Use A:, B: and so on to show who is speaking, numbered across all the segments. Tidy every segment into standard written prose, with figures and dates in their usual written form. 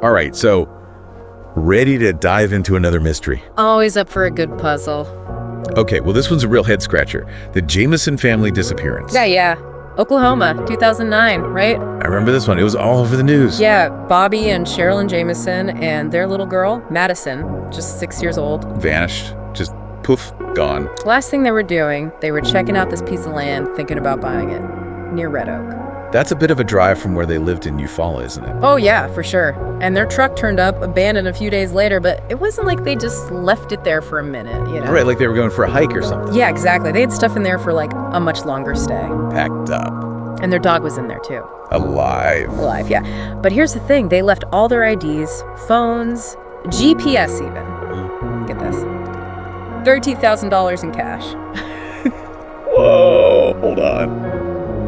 A: All right, so ready to dive into another mystery?
B: Always up for a good puzzle.
A: Okay, well, this one's a real head-scratcher. The Jamison family disappearance.
B: Yeah. Oklahoma, 2009, right?
A: I remember this one. It was all over the news.
B: Yeah, Bobby and Sherilynn Jamison and their little girl, Madyson, just 6 years old.
A: Vanished. Just poof, gone.
B: Last thing they were doing, they were checking out this piece of land, thinking about buying it, near Red Oak.
A: That's a bit of a drive from where they lived in Eufaula, isn't it?
B: Oh yeah, for sure. And their truck turned up, abandoned a few days later, but it wasn't like they just left it there for a minute, you know?
A: Right, like they were going for a hike or something.
B: Yeah, exactly. They had stuff in there for like a much longer stay.
A: Packed up.
B: And their dog was in there too.
A: Alive.
B: Alive, yeah. But here's the thing, they left all their IDs, phones, GPS even. Get this. $32,000 in cash.
A: Whoa, hold on.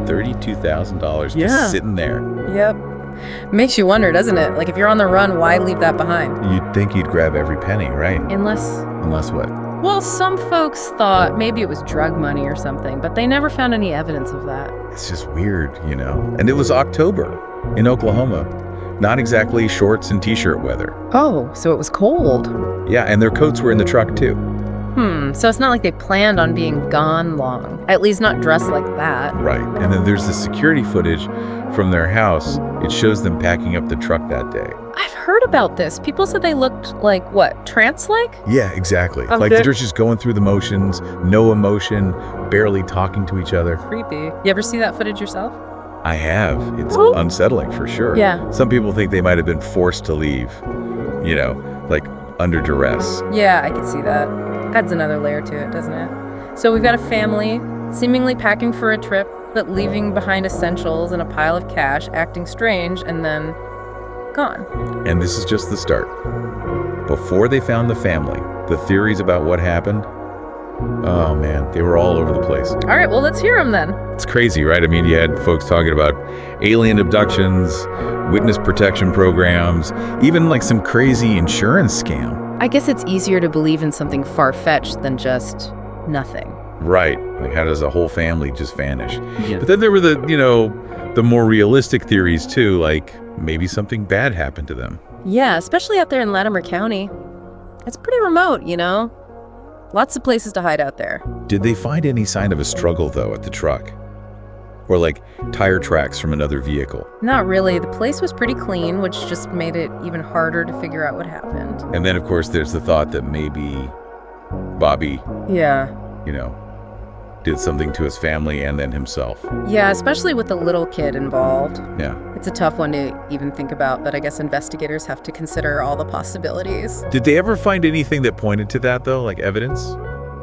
A: $32,000 just sitting there.
B: Yep. Makes you wonder, doesn't it? Like, if you're on the run, why leave that behind?
A: You'd think you'd grab every penny, right?
B: Unless
A: what?
B: Well, some folks thought maybe it was drug money or something, but they never found any evidence of that.
A: It's just weird, you know? And it was October in Oklahoma. Not exactly shorts and t-shirt weather.
B: Oh, so it was cold.
A: Yeah, and their coats were in the truck too.
B: So it's not like they planned on being gone long. At least not dressed like that.
A: Right. And then there's the security footage from their house. It shows them packing up the truck that day.
B: I've heard about this. People said they looked like, what, trance-like?
A: Yeah, exactly.
B: Okay.
A: Like they're just going through the motions, no emotion, barely talking to each other.
B: Creepy. You ever see that footage yourself?
A: I have. It's unsettling for sure.
B: Yeah.
A: Some people think they might have been forced to leave, you know, like under duress.
B: Yeah, I could see that. Adds another layer to it, doesn't it? So we've got a family seemingly packing for a trip, but leaving behind essentials and a pile of cash, acting strange, and then gone.
A: And this is just the start. Before they found the family, the theories about what happened, oh man, they were all over the place.
B: All right, well, let's hear them then.
A: It's crazy, right? I mean, you had folks talking about alien abductions, witness protection programs, even like some crazy insurance scam.
B: I guess it's easier to believe in something far-fetched than just nothing.
A: Right. Like, how does a whole family just vanish?
B: Yeah.
A: But then there were the more realistic theories too, like maybe something bad happened to them.
B: Yeah, especially out there in Latimer County. It's pretty remote, you know? Lots of places to hide out there.
A: Did they find any sign of a struggle, though, at the truck? Or like tire tracks from another vehicle?
B: Not really. The place was pretty clean, which just made it even harder to figure out what happened.
A: And then, of course, there's the thought that maybe Bobby,
B: Yeah.
A: did something to his family and then himself.
B: Yeah, especially with the little kid involved.
A: Yeah.
B: It's a tough one to even think about, but I guess investigators have to consider all the possibilities.
A: Did they ever find anything that pointed to that, though, like evidence?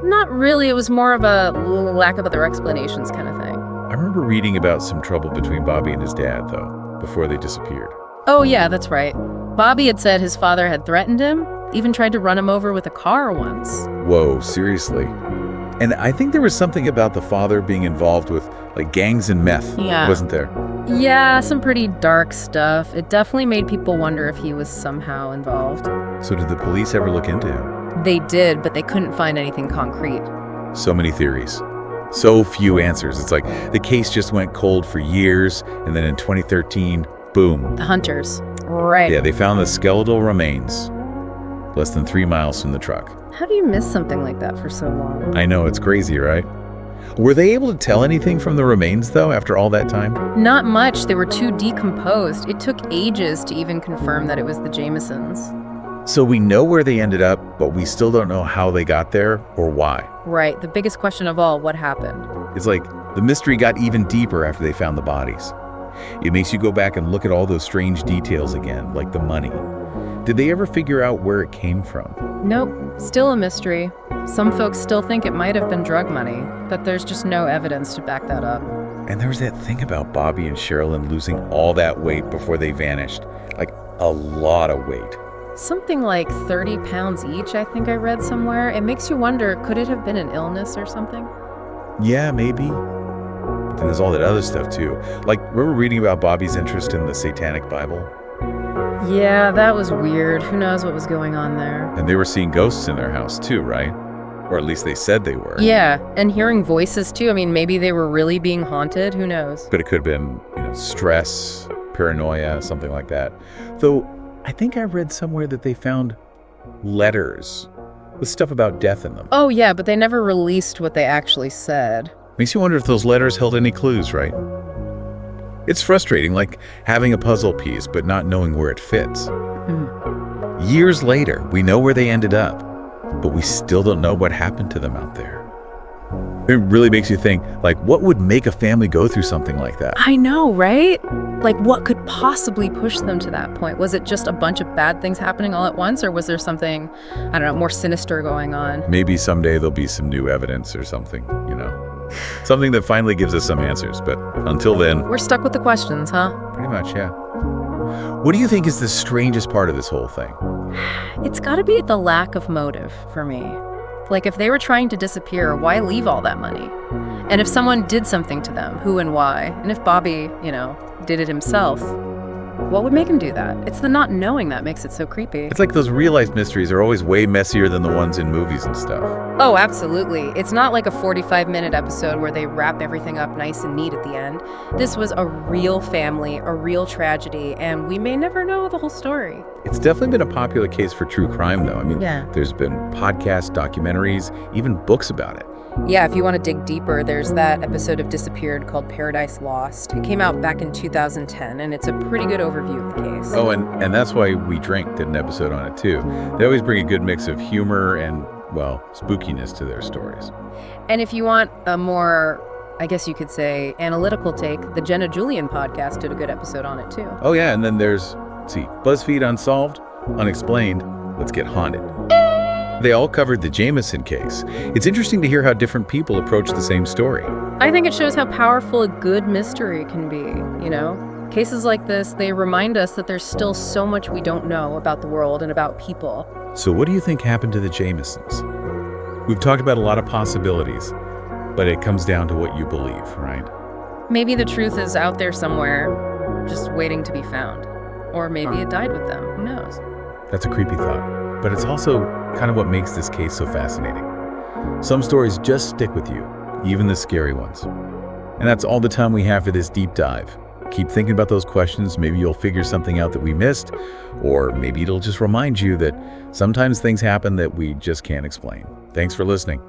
B: Not really. It was more of a lack of other explanations kind of thing.
A: I remember reading about some trouble between Bobby and his dad, though, before they disappeared.
B: Oh, yeah, that's right. Bobby had said his father had threatened him, even tried to run him over with a car once.
A: Whoa, seriously? And I think there was something about the father being involved with, like, gangs and meth, wasn't there?
B: Yeah, some pretty dark stuff. It definitely made people wonder if he was somehow involved.
A: So did the police ever look into him?
B: They did, but they couldn't find anything concrete.
A: So many theories. So few answers. It's like the case just went cold for years, and then in 2013, boom.
B: The hunters. Right.
A: Yeah, they found the skeletal remains less than 3 miles from the truck.
B: How do you miss something like that for so long?
A: I know, it's crazy, right? Were they able to tell anything from the remains, though, after all that time?
B: Not much. They were too decomposed. It took ages to even confirm that it was the Jamisons.
A: So we know where they ended up, but we still don't know how they got there or why.
B: Right. The biggest question of all, what happened?
A: It's like the mystery got even deeper after they found the bodies. It makes you go back and look at all those strange details again, like the money. Did they ever figure out where it came from?
B: Nope. Still a mystery. Some folks still think it might have been drug money, but there's just no evidence to back that up.
A: And there was that thing about Bobby and Sherilynn losing all that weight before they vanished. Like, a lot of weight.
B: Something like 30 pounds each, I think I read somewhere. It makes you wonder, could it have been an illness or something?
A: Yeah, maybe. But then there's all that other stuff, too. Like, remember reading about Bobby's interest in the Satanic Bible?
B: Yeah, that was weird. Who knows what was going on there?
A: And they were seeing ghosts in their house, too, right? Or at least they said they were.
B: Yeah, and hearing voices, too. I mean, maybe they were really being haunted. Who knows?
A: But it could have been, stress, paranoia, something like that. Though, I think I read somewhere that they found letters with stuff about death in them.
B: Oh, yeah, but they never released what they actually said.
A: Makes you wonder if those letters held any clues, right? It's frustrating, like having a puzzle piece but not knowing where it fits. Years later, we know where they ended up, but we still don't know what happened to them out there. It really makes you think, like, what would make a family go through something like that?
B: I know, right? Like, what could possibly push them to that point? Was it just a bunch of bad things happening all at once, or was there something, I don't know, more sinister going on?
A: Maybe someday there'll be some new evidence or something, something that finally gives us some answers. But until then,
B: We're stuck with the questions, huh?
A: pretty much, yeah. What do you think is the strangest part of this whole thing?
B: It's gotta be the lack of motive for me. Like, if they were trying to disappear, why leave all that money? And if someone did something to them, who and why? And if Bobby, did it himself, what would make him do that? It's the not knowing that makes it so creepy.
A: It's like those real-life mysteries are always way messier than the ones in movies and stuff.
B: Oh, absolutely. It's not like a 45-minute episode where they wrap everything up nice and neat at the end. This was a real family, a real tragedy, and we may never know the whole story.
A: It's definitely been a popular case for true crime, though.
B: Yeah.
A: There's been podcasts, documentaries, even books about it.
B: Yeah, if you want to dig deeper, there's that episode of Disappeared called Paradise Lost. It came out back in 2010, and it's a pretty good overview of the case.
A: Oh, and that's why We Drink did an episode on it, too. They always bring a good mix of humor and, well, spookiness to their stories.
B: And if you want a more, I guess you could say, analytical take, the Jenna Julian podcast did a good episode on it, too.
A: Oh, yeah, and then there's, BuzzFeed Unsolved, Unexplained, Let's Get Haunted. They all covered the Jamison case. It's interesting to hear how different people approach the same story.
B: I think it shows how powerful a good mystery can be, Cases like this, they remind us that there's still so much we don't know about the world and about people.
A: So what do you think happened to the Jamisons? We've talked about a lot of possibilities, but it comes down to what you believe, right?
B: Maybe the truth is out there somewhere, just waiting to be found. Or maybe it died with them. Who knows?
A: That's a creepy thought, but it's also kind of what makes this case so fascinating. Some stories just stick with you, even the scary ones. And that's all the time we have for this deep dive. Keep thinking about those questions. Maybe you'll figure something out that we missed, or maybe it'll just remind you that sometimes things happen that we just can't explain. Thanks for listening.